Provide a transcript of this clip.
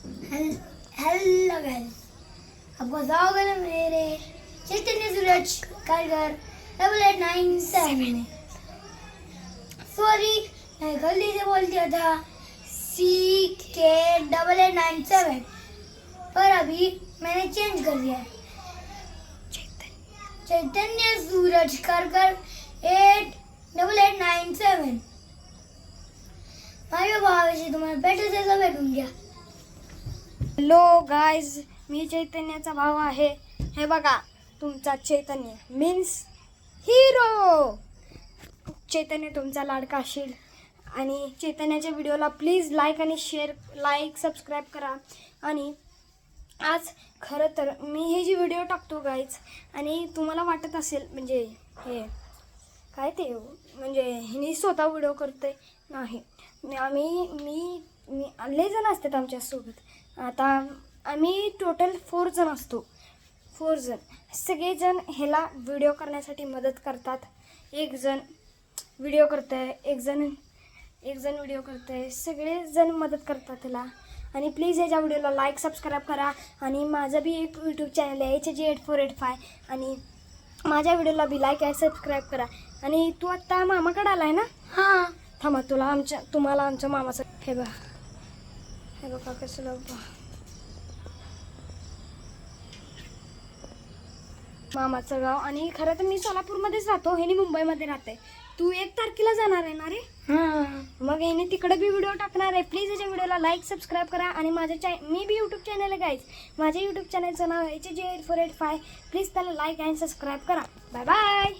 Hello guys, आपको स्वागत है मेरे चैतन्य सूरज कारगर 8897 में। सॉरी, मैं गलती से बोल दिया था CK8897, पर अभी मैंने चेंज कर दिया है। चैतन्य सूरज कारगर 8897। माझ्या भावाशी तुम्हाला भेटायचं भेटून घ्या। हॅलो गाईज, मी चैतन्याचा भाव आहे। हे बघा, तुमचा चैतन्य मीन्स हिरो। चैतन्य तुमचा लाडका असेल आणि चैतन्याच्या व्हिडिओला प्लीज लाईक सबस्क्राईब करा। आणि आज खरं तर मी हे जी व्हिडिओ टाकतो गाईज, आणि तुम्हाला वाटत असेल म्हणजे हे काय ते म्हणजे हिने स्वतः व्हिडिओ करते, नाही। मी लय जण असतात आमच्यासोबत। आता आम्ही टोटल 4 जण असतो। 4 जण सगळेजण ह्याला व्हिडिओ करण्यासाठी मदत करतात। एक जण व्हिडिओ करतं आहे, एक जण व्हिडिओ करतं आहे, सगळेजण मदत करतात ह्याला। आणि प्लीज ह्याच्या व्हिडिओला लाईक सबस्क्राईब करा। आणि माझं बी एक यूट्यूब चॅनल आहे HG8485, आणि माझ्या व्हिडिओला बी लाईक आणि सबस्क्राईब करा। आणि तू आत्ता मामाकडे आला आहे ना? हां, थांबा, तुम्हाला आमच्या मामाचं हे बघा कसं बघा मामाचं गाव। आणि खरं तर मी सोलापूरमध्येच राहतो, ह्यानी मुंबईमध्ये राहते। तू 1 तारखेला जाणार आहे ना रे? मग ह्याने तिकडे बी व्हिडिओ टाकणार आहे। प्लीज याच्या व्हिडिओला लाईक सबस्क्राईब करा। आणि मी बी यूट्यूब चॅनल आहे गाईज, माझ्या यूट्यूब चॅनलचं नाव HG8485। प्लीज त्याला लाईक आणि सबस्क्राईब करा। Bye bye.